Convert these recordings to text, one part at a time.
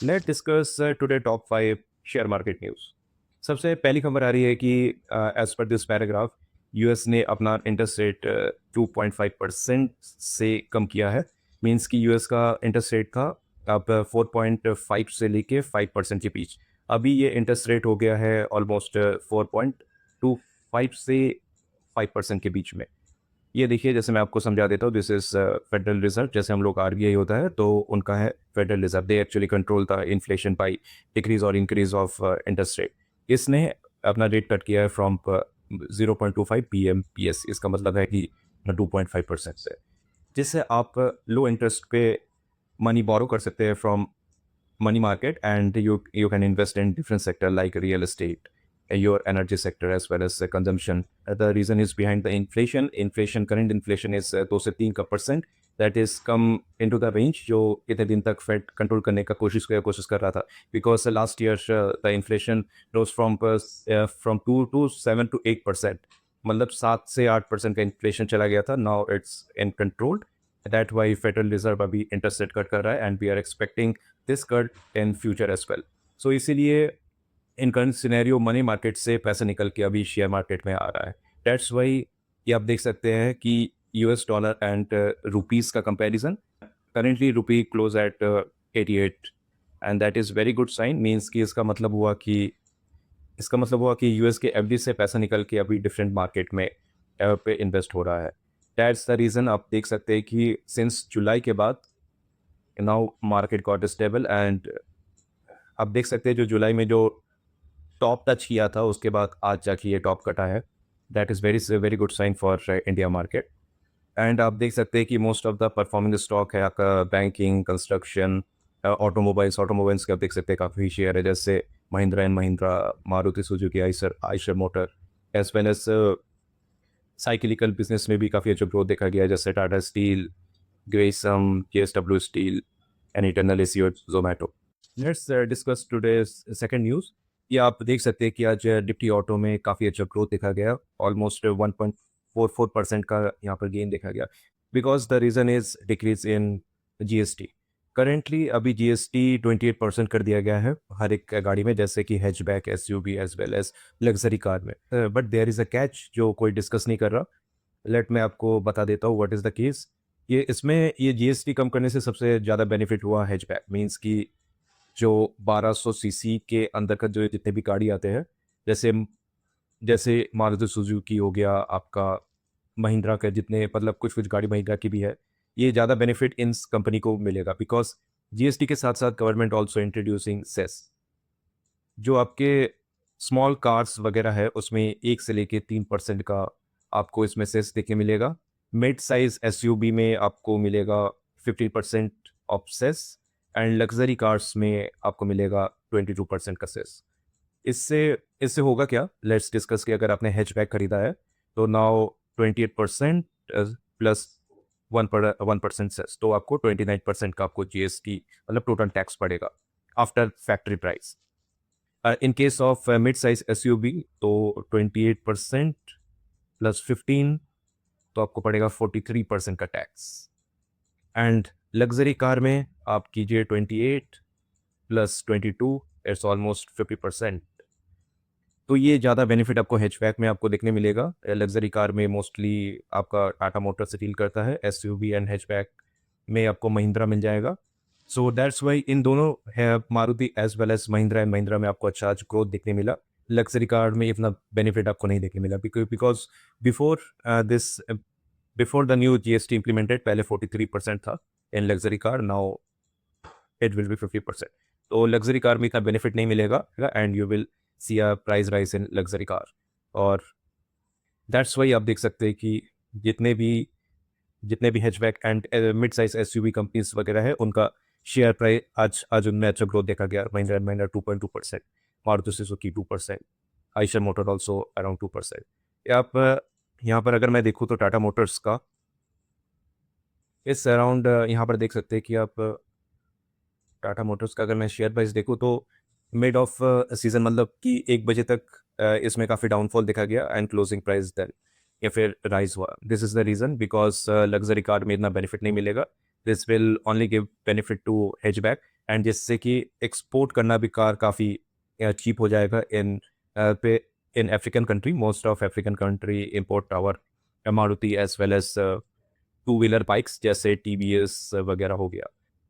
Let discuss today top 5 share market news. सबसे पहली खबर आ रही है कि as per this paragraph US ने अपना इंटरेस्ट रेट 2.5% से कम किया है। मींस कि यूएस का इंटरेस्ट रेट था अब 4.5 से लेके 5% के बीच। अभी ये इंटरेस्ट रेट हो गया है ऑलमोस्ट 4.25 से 5% के बीच में। ये देखिए, जैसे मैं आपको समझा देता हूँ, दिस इज फेडरल रिजर्व। जैसे हम लोग आरबीआई होता है तो उनका है federal reserve. They actually control the inflation by decrease और इंक्रीज ऑफ इंटरेस्ट रेट। इसने अपना रेट कट किया है फ्रॉम 0.25 PMPS। इसका मतलब है कि 2.5% से, जिससे आप लो इंटरेस्ट पे मनी बोरो कर सकते हैं from money market, and you can invest in different sector like real estate, your energy sector, as well as consumption. The reason is behind the inflation current inflation is 2 से 3% that is come into the range जो इतने दिन तक fade control करने का कोशिश कर रहा था, because last year the inflation rose from 2 to 7 to 8%। मतलब 7 से 8% का इन्फ्लेशन चला गया था। Now it's in control. That why Federal Reserve अभी इंटरेस्ट रेट कट कर रहा है, and we are expecting this cut in future as well. So इसीलिए in current scenario money market से पैसा निकल के अभी शेयर मार्केट में आ रहा है। दैट्स वाई ये आप देख सकते हैं कि यूएस डॉलर एंड रुपीज़ का comparison, currently rupee close at 88, and that is very good sign. Means कि इसका मतलब हुआ कि यूएस के एफडी से पैसा निकल के अभी डिफरेंट मार्केट में पे इन्वेस्ट हो रहा है। दैट्स द रीज़न आप देख सकते हैं कि सिंस जुलाई के बाद now market got stable, and आप देख सकते हैं जो जुलाई में जो टॉप टच किया था उसके बाद आज जाके ये टॉप कटा है। That is very very good sign for India market. And आप देख सकते हैं कि most of the performing stock है आपका बैंकिंग, कंस्ट्रक्शन, ऑटोमोबाइल्स के आप देख सकते हैं काफ़ी शेयर है, जैसे Mahindra and Mahindra, Maruti Suzuki, Eicher Eicher motor, as well as cyclical business में भी काफ़ी अच्छा ग्रोथ देखा गया है, जैसे Tata steel, Grasim, JSW steel, and Eternal एसी और Zomato. Let's discuss today second news. ये आप देख सकते हैं कि आज निफ्टी ऑटो में काफ़ी अच्छा ग्रोथ देखा गया, ऑलमोस्ट 1.44% का यहाँ पर गेन देखा गया, because the reason is decrease in GST. Currently अभी जीएसटी 28% कर दिया गया है हर एक गाड़ी में, जैसे कि hatchback, SUV, as well as luxury car में। But there is a catch जो कोई डिस्कस नहीं कर रहा। लेट मैं आपको बता देता हूँ व्हाट इज़ द केस। ये जीएसटी कम करने से सबसे ज़्यादा बेनिफिट हुआ हैचबैक। मीन्स कि जो 1200 सीसी के अंदर का जो जितने भी गाड़ी आते हैं, जैसे जैसे मारुति सुजुकी हो गया आपका, महिंद्रा के जितने, मतलब कुछ कुछ गाड़ी महिंद्रा की भी है, ये ज़्यादा बेनिफिट इन कंपनी को मिलेगा, बिकॉज जीएसटी के साथ साथ गवर्नमेंट ऑल्सो इंट्रोड्यूसिंग सेस। जो आपके स्मॉल कार्स वगैरह है उसमें 1 से लेके 3% का आपको इसमें सेस देखने मिलेगा। मिड साइज एसयूवी में आपको मिलेगा 15% of cess, and luxury cars में आपको मिलेगा 22% का सेस। इससे इससे होगा क्या, लेट्स डिस्कस कि अगर आपने हैचबैक खरीदा है तो नाउ 28% प्लस 1% सेस, तो आपको 29% का आपको जीएसटी मतलब टोटल टैक्स पड़ेगा after factory price. In case of mid size SUV तो 28% प्लस 15, तो आपको पड़ेगा 43% का टैक्स। एंड लग्जरी कार में आप कीजिए 28 प्लस 22, इट्स ऑलमोस्ट 50%। तो ये ज़्यादा बेनिफिट आपको हैचबैक में आपको देखने मिलेगा। लग्जरी कार में मोस्टली आपका टाटा मोटर से डील करता है, एसयूवी एंड हैचबैक में आपको महिंद्रा मिल जाएगा। सो दैट्स वाई इन दोनों है, Maruti as well as Mahindra and Mahindra में आपको अच्छा ग्रोथ देखने मिला। लग्जरी कार में इतना बेनिफिट आपको नहीं देखने मिला, because before this before the new GST implemented, पहले 43% था in luxury car, now it will be 50%। तो लग्जरी कार में इतना बेनिफिट नहीं मिलेगा, and you will see a price rise in luxury car. और दैट्स वाई आप देख सकते हैं कि जितने भी जितने भी hatchback and mid size SUV companies वगैरह है, उनका शेयर प्राइस आज आज उनमें अच्छा ग्रोथ देखा गया। Mahindra and Mahindra 2.2%, Maruti Suzuki 2%, Eicher motor also around 2%। आप यहाँ पर अगर मैं देखूँ तो टाटा मोटर्स का इस अराउंड यहाँ पर देख सकते हैं कि आप टाटा मोटर्स का अगर मैं शेयर प्राइस देखूँ तो मिड ऑफ सीजन, मतलब कि 1 बजे तक इसमें काफ़ी डाउनफॉल देखा गया, एंड क्लोजिंग प्राइस देन या फिर राइज हुआ। This is the reason, because luxury car में इतना बेनिफिट नहीं मिलेगा। This will only give benefit to hatchback, and जिससे कि एक्सपोर्ट करना भी कार काफ़ी चीप हो जाएगा इन पे इन African country. Most of African country import our Maruti as well as two wheeler bikes जैसे टीवीएस वगैरह हो गया।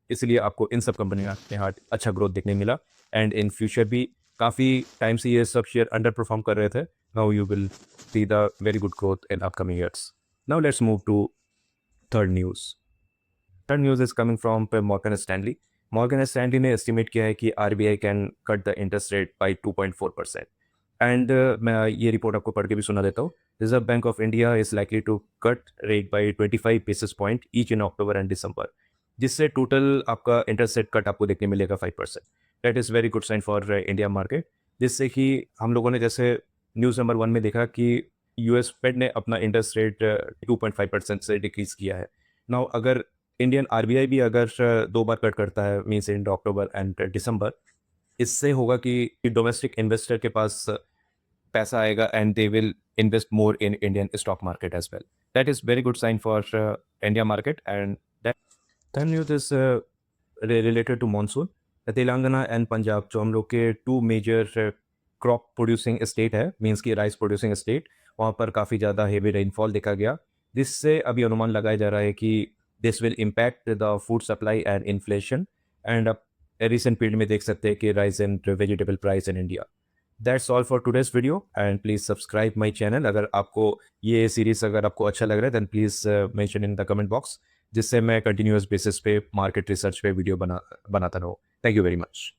इसलिए आपको इन सब कंपनी में यहाँ अच्छा ग्रोथ देखने मिला एंड इन फ्यूचर भी काफ़ी टाइम से ये सब शेयर अंडर परफॉर्म कर रहे थे। Now you will see the very good growth in upcoming years. Now let's move to third news. Third news is coming from Morgan Stanley. Morgan Stanley ने estimate किया है कि RBI can cut the interest rate by 2.4%। And मैं ये report आपको पढ़ के भी सुना देता हूँ। Reserve Bank of India is likely to cut rate by 25 basis point each in October and December, जिससे टोटल आपका इंटरेस्ट रेट कट आपको देखने मिलेगा 5%। That is very good sign for India market, जिससे कि हम लोगों ने जैसे न्यूज़ नंबर 1 में देखा कि यूएस फेड ने अपना इंटरेस्ट रेट 2.5% से डिक्रीज किया है। नाउ अगर इंडियन आरबीआई भी अगर 2 बार कट करता है मीन्स इन अक्टूबर एंड दिसंबर, इससे होगा कि डोमेस्टिक इन्वेस्टर के पास पैसा आएगा and they will invest more in Indian stock market as well. That is very good sign for India market. And that then news is related to monsoon. Telangana and Punjab जो हम लोग के two major crop producing state है, मीन्स की rice producing state, वहाँ पर काफ़ी ज़्यादा हेवी रेनफॉल देखा गया, जिससे अभी अनुमान लगाया जा रहा है कि this will impact the food supply and inflation. And अब रिसेंट पीरियड में देख सकते हैं कि rice in vegetable price in India. That's all for today's video and please subscribe my channel. अगर आपको ये सीरीज़ अगर आपको अच्छा लग रहा है then please mention in the comment box, जिससे मैं कंटिन्यूअस बेसिस पे मार्केट रिसर्च पे वीडियो बनाता रहूँ। Thank you very much.